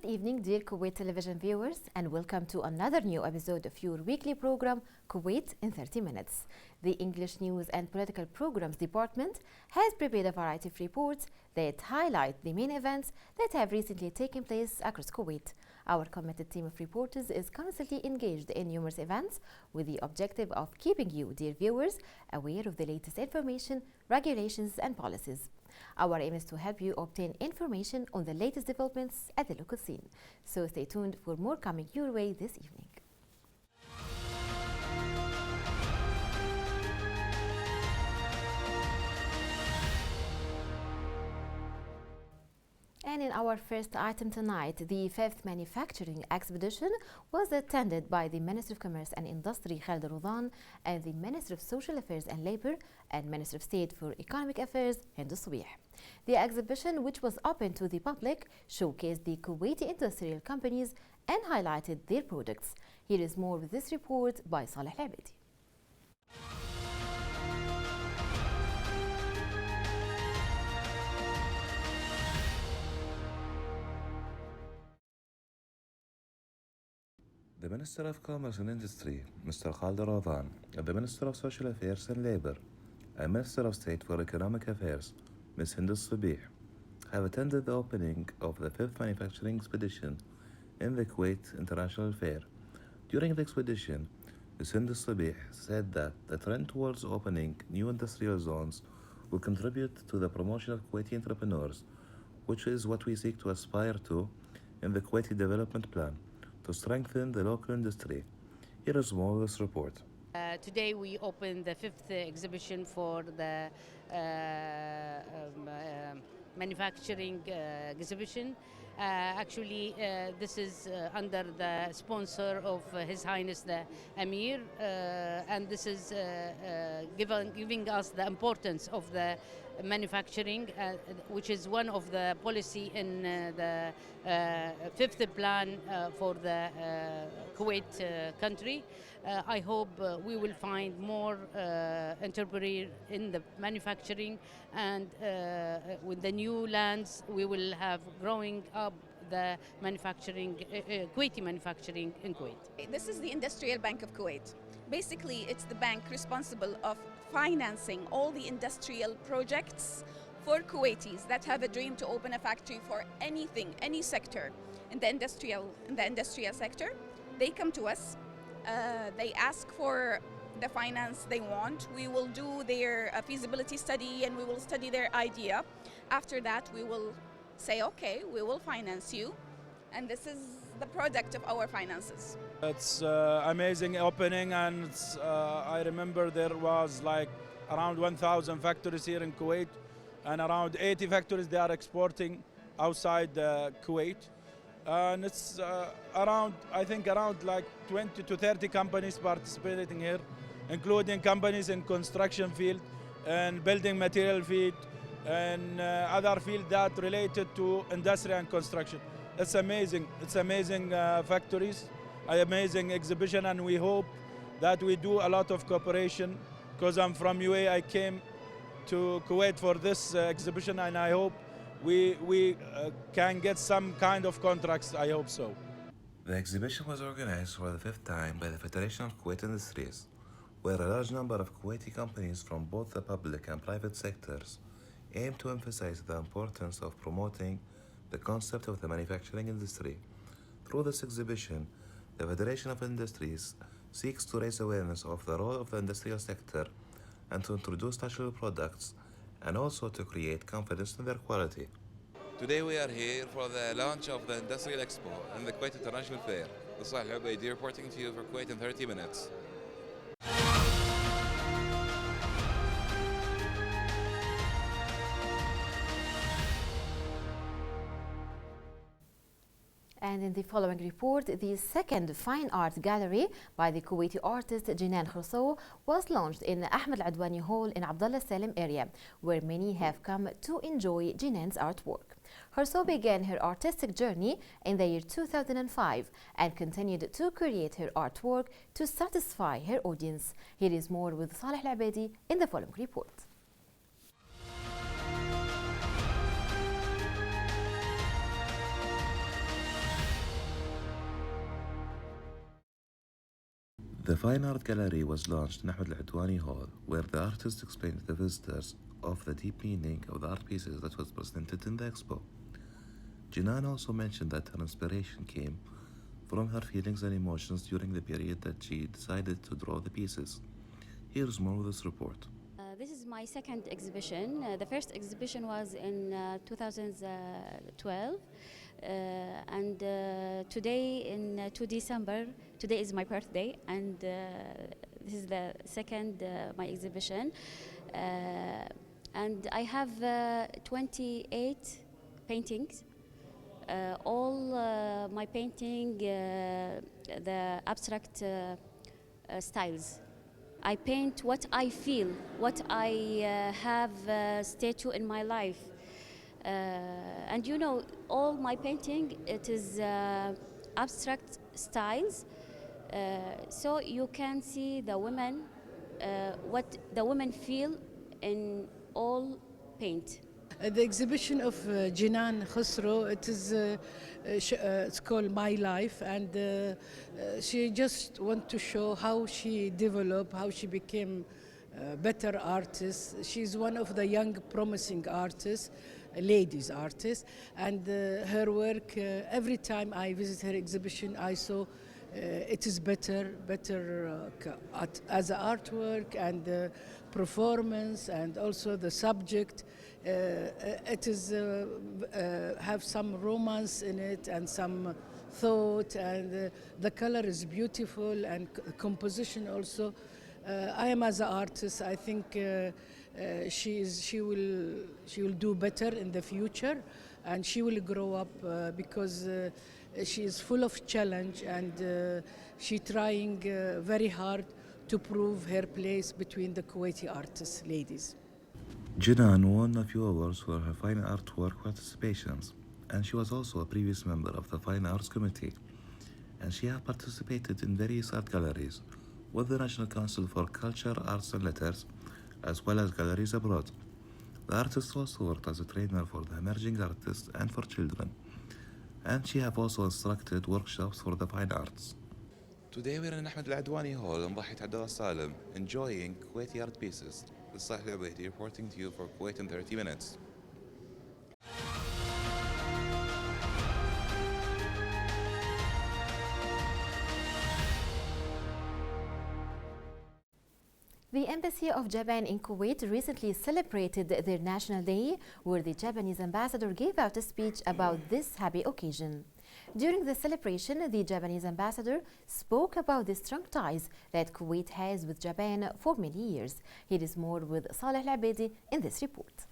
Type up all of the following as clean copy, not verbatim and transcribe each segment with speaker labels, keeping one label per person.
Speaker 1: Good evening, dear Kuwait television viewers, and welcome to another new episode of your weekly program, Kuwait in 30 Minutes. The English News and Political Programs Department has prepared a variety of reports that highlight the main events that have recently taken place across Kuwait. Our committed team of reporters is constantly engaged in numerous events with the objective of keeping you, dear viewers, aware of the latest information, regulations, and policies. Our aim is to help you obtain information on the latest developments at the local scene. So stay tuned for more coming your way this evening. And in our first item tonight, the fifth manufacturing exhibition was attended by the Minister of Commerce and Industry Khalid Roudan and the Minister of Social Affairs and Labour and Minister of State for Economic Affairs Hind Swih. The exhibition, which was open to the public, showcased the Kuwaiti industrial companies and highlighted their products. Here is more with this report by Saleh Labedi.
Speaker 2: The Minister of Commerce and Industry, Mr. Khalid Roudan, and the Minister of Social Affairs and Labour, and Minister of State for Economic Affairs, Ms. Hind Swih, have attended the opening of the 5th Manufacturing Expedition in the Kuwait International Fair. During the expedition, Ms. Hind Swih said that the trend towards opening new industrial zones will contribute to the promotion of Kuwaiti entrepreneurs, which is what we seek to aspire to in the Kuwaiti Development Plan, to strengthen the local industry. Here is more of this report.
Speaker 3: Today we opened the 5th exhibition for the manufacturing exhibition. Actually, this is under the sponsor of His Highness the Emir, and this is giving us the importance of the manufacturing, which is one of the policy in the 5th plan for the Kuwait country. I hope we will find more entrepreneurs in the manufacturing, and with the new lands we will have growing up the manufacturing, Kuwaiti manufacturing in Kuwait.
Speaker 4: This is the Industrial Bank of Kuwait. Basically, it's the bank responsible of financing all the industrial projects for Kuwaitis that have a dream to open a factory for anything, any sector in the industrial sector. They come to us. They ask for the finance they want. We will do their feasibility study and we will study their idea. After that, we will say, okay, we will finance you. And this is the product of our finances.
Speaker 5: It's amazing opening, and I remember there was like around 1,000 factories here in Kuwait, and around 80 factories they are exporting outside Kuwait. And it's I think around like 20 to 30 companies participating here, including companies in construction field and building material field and other fields that related to industry and construction. It's amazing. It's amazing factories, amazing exhibition, and we hope that we do a lot of cooperation. Because I'm from UAE, I came to Kuwait for this exhibition, and I hope we can get some kind of contracts. I hope so.
Speaker 2: The exhibition was organized for the 5th time by the Federation of Kuwait Industries, where a large number of Kuwaiti companies from both the public and private sectors aim to emphasize the importance of promoting the concept of the manufacturing industry. Through this exhibition, the Federation of Industries seeks to raise awareness of the role of the industrial sector and to introduce natural products and also to create confidence in their quality.
Speaker 6: Today we are here for the launch of the Industrial Expo and the Kuwait International Fair. This is Saleh Labedi reporting to you for Kuwait in 30 minutes.
Speaker 1: And in the following report, the second fine art gallery by the Kuwaiti artist Jinan Khurso was launched in Ahmed Al-Adwani Hall in Abdullah Salim area, where many have come to enjoy Jinan's artwork. Khurso began her artistic journey in the year 2005 and continued to create her artwork to satisfy her audience. Here is more with Saleh Labedi in the following report.
Speaker 2: The Fine Art Gallery was launched in Ahmed Al-Adwani Hall, where the artist explained to the visitors of the deep meaning of the art pieces that was presented in the expo. Jinan also mentioned that her inspiration came from her feelings and emotions during the period that she decided to draw the pieces. Here's more of this report.
Speaker 7: This is my second exhibition. The first exhibition was in 2012. And today, in 2 December, today is my birthday, and this is the second my exhibition. And I have 28 paintings. All my painting, the abstract styles. I paint what I feel, what I have statue in my life. And you know, all my painting, it is abstract styles. So you can see the women, what the women feel in all paint.
Speaker 8: The exhibition of Jinan Khosrow, it's called My Life, and she just want to show how she developed, how she became a better artist. She's one of the young promising artists, ladies artists, and her work, every time I visit her exhibition, I saw it is better as an artwork and performance, and also the subject. It is have some romance in it and some thought, and the color is beautiful, and composition also. I am as an artist, I think she will do better in the future, and she will grow up because she is full of challenge, and she trying very hard to prove her place between the Kuwaiti artists, ladies.
Speaker 2: Jinan won a few awards for her fine artwork participations, and she was also a previous member of the Fine Arts Committee, and she has participated in various art galleries with the National Council for Culture, Arts and Letters, as well as galleries abroad. The artist also worked as a trainer for the emerging artists and for children, and she have also instructed workshops for the fine arts.
Speaker 6: Today we're in Ahmed Al-Adwani Hall in ضاحية عبد Salim, enjoying Kuwaiti art pieces. This is Salih Al-Ubaidi reporting to you for Kuwait in 30 minutes.
Speaker 1: The Embassy of Japan in Kuwait recently celebrated their National Day, where the Japanese ambassador gave out a speech about this happy occasion. During the celebration, the Japanese ambassador spoke about the strong ties that Kuwait has with Japan for many years. Here is more with Salih Al-Ubaidi in this report.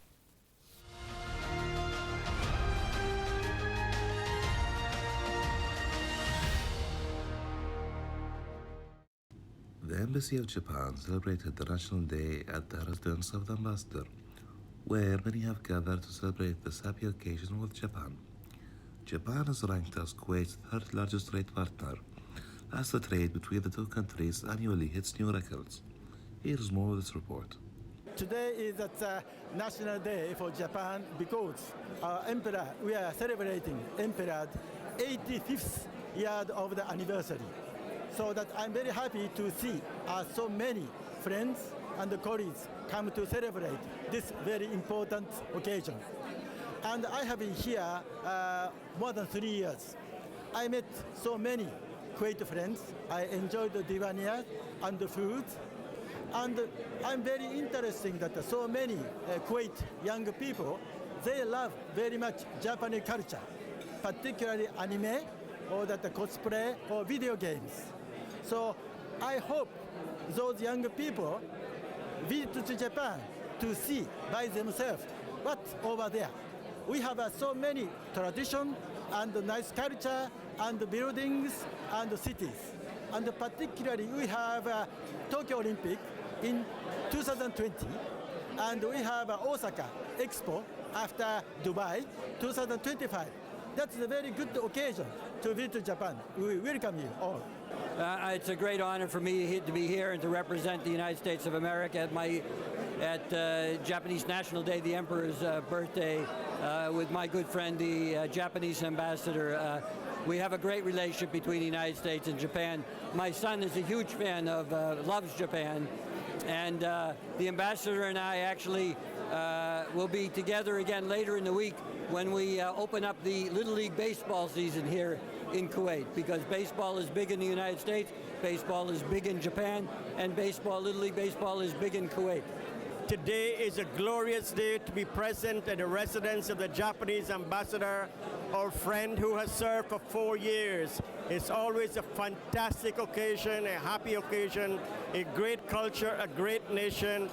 Speaker 2: The Embassy of Japan celebrated the National Day at the residence of the ambassador, where many have gathered to celebrate this happy occasion with Japan. Japan is ranked as Kuwait's third largest trade partner, as the trade between the two countries annually hits new records. Here's more of this report.
Speaker 9: Today is the National Day for Japan because our Emperor, we are celebrating Emperor's 85th year of the anniversary. So that I'm very happy to see so many friends and colleagues come to celebrate this very important occasion. And I have been here more than 3 years. I met so many Kuwaiti friends. I enjoyed the divaniyat and the food. And I'm very interested that so many Kuwait young people, they love very much Japanese culture, particularly anime or that cosplay or video games. So I hope those young people visit to Japan to see by themselves what's over there. We have so many tradition and nice culture and buildings and cities. And particularly we have Tokyo Olympic in 2020, and we have Osaka Expo after Dubai 2025. That's a very good occasion to visit Japan. We welcome you all.
Speaker 10: It's a great honor for me to be here and to represent the United States of America at Japanese National Day, the Emperor's birthday, with my good friend, the Japanese ambassador. We have a great relationship between the United States and Japan. My son is a huge fan of, loves Japan. And the ambassador and I actually will be together again later in the week when we open up the Little League baseball season here in Kuwait, because baseball is big in the United States, baseball is big in Japan, and baseball, Little League baseball is big in Kuwait.
Speaker 11: Today is a glorious day to be present at the residence of the Japanese ambassador, our friend who has served for 4 years. It's always a fantastic occasion, a happy occasion, a great culture, a great nation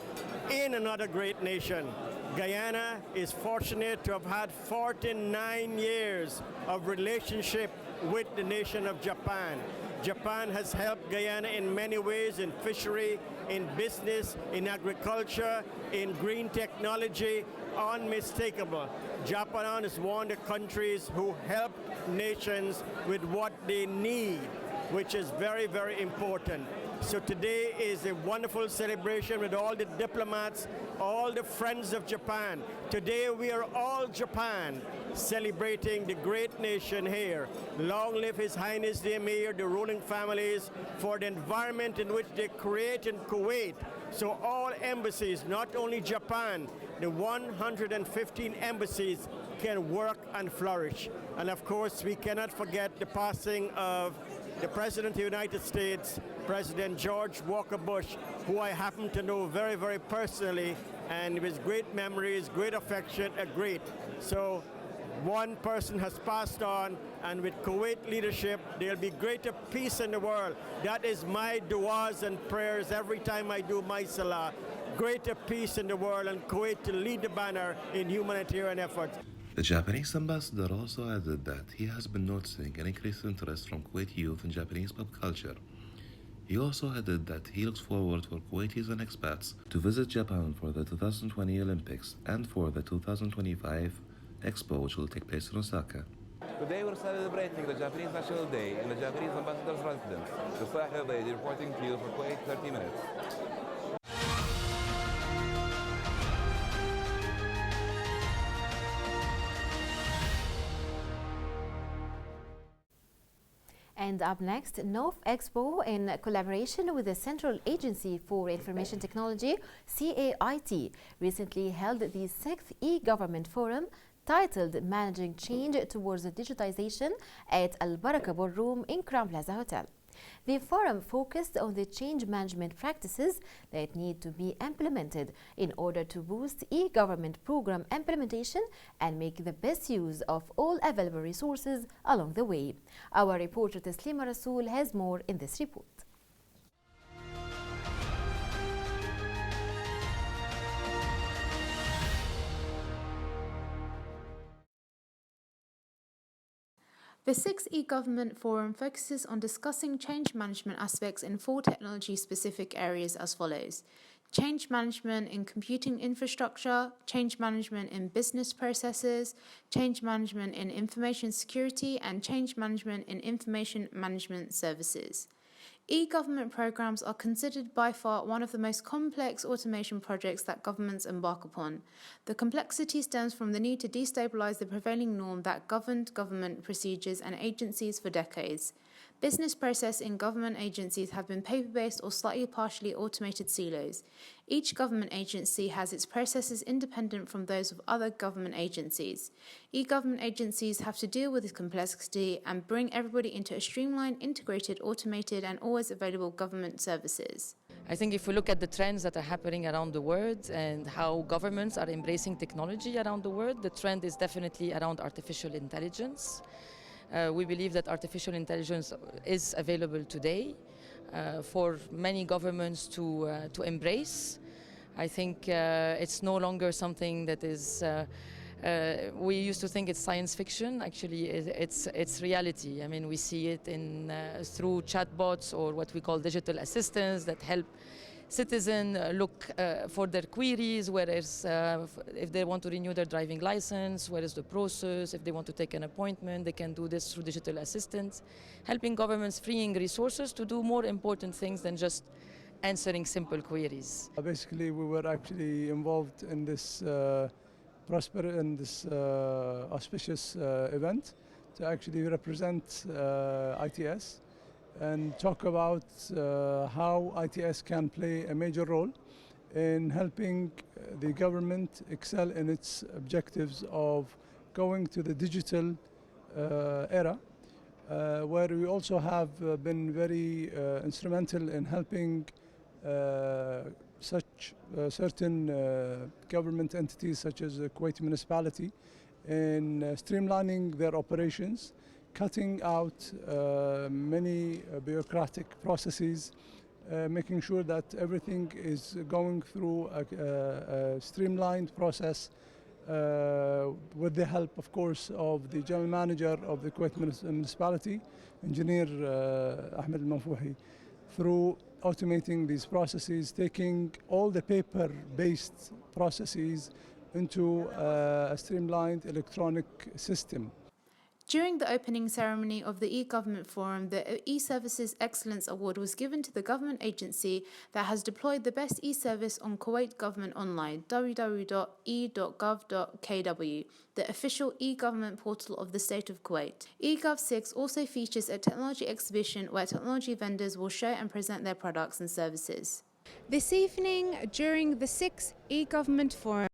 Speaker 11: in another great nation. Guyana is fortunate to have had 49 years of relationship with the nation of Japan. Japan has helped Guyana in many ways, in fishery, in business, in agriculture, in green technology, unmistakable. Japan is one of the countries who help nations with what they need, which is very, very important. So today is a wonderful celebration with all the diplomats, all the friends of Japan. Today we are all Japan, celebrating the great nation here. Long live His Highness the Emir, the ruling families, for the environment in which they create in Kuwait. So all embassies, not only Japan, the 115 embassies can work and flourish. And of course, we cannot forget the passing of the President of the United States, President George Walker Bush, who I happen to know very, very personally, and with great memories, great affection, a great. So one person has passed on, and with Kuwait leadership, there'll be greater peace in the world. That is my du'as and prayers every time I do my salah. Greater peace in the world, and Kuwait to lead the banner in humanitarian efforts.
Speaker 2: The Japanese ambassador also added that he has been noticing an increased interest from Kuwaiti youth in Japanese pop culture. He also added that he looks forward for Kuwaitis and expats to visit Japan for the 2020 Olympics and for the 2025 Expo, which will take place in Osaka.
Speaker 6: Today we're celebrating the Japanese National Day in the Japanese ambassador's residence. The Sahel Lady reporting to you for Kuwait 30 minutes.
Speaker 1: And up next, North Expo, in collaboration with the Central Agency for Information Technology, CAIT, recently held the 6th e-government forum titled Managing Change Towards Digitization at Al Baraka Ballroom in Crown Plaza Hotel. The forum focused on the change management practices that need to be implemented in order to boost e-government program implementation and make the best use of all available resources along the way. Our reporter Taslima Rasool has more in this report.
Speaker 12: The 6th e-Government Forum focuses on discussing change management aspects in 4 technology-specific areas as follows: change management in computing infrastructure, change management in business processes, change management in information security, and change management in information management services. E-government programs are considered by far one of the most complex automation projects that governments embark upon. The complexity stems from the need to destabilize the prevailing norm that governed government procedures and agencies for decades. Business process in government agencies have been paper-based or slightly partially automated silos. Each government agency has its processes independent from those of other government agencies. E-government agencies have to deal with this complexity and bring everybody into a streamlined, integrated, automated, and always available government services.
Speaker 13: I think if we look at the trends that are happening around the world and how governments are embracing technology around the world, the trend is definitely around artificial intelligence. We believe that artificial intelligence is available today for many governments to embrace. I think it's no longer something that is, we used to think it's science fiction. Actually, it's reality. I mean, we see it in through chatbots or what we call digital assistants that help citizens look for their queries, whereas if they want to renew their driving license, where is the process, if they want to take an appointment, they can do this through digital assistants, helping governments freeing resources to do more important things than just answering simple queries.
Speaker 14: Basically, we were actually involved in this auspicious event to actually represent ITS and talk about how ITS can play a major role in helping the government excel in its objectives of going to the digital era, where we also have been very instrumental in helping certain government entities such as the Kuwait municipality in streamlining their operations, cutting out many bureaucratic processes, making sure that everything is going through a streamlined process with the help, of course, of the general manager of the Kuwait municipality, Engineer Ahmed Al-Manfouhi, through automating these processes, taking all the paper-based processes into a streamlined electronic system.
Speaker 12: During the opening ceremony of the e-Government Forum, the e-Services Excellence Award was given to the government agency that has deployed the best e-service on Kuwait Government Online, www.e.gov.kw, the official e-government portal of the state of Kuwait. eGov6 also features a technology exhibition where technology vendors will show and present their products and services.
Speaker 15: This evening, during the 6th e-Government Forum,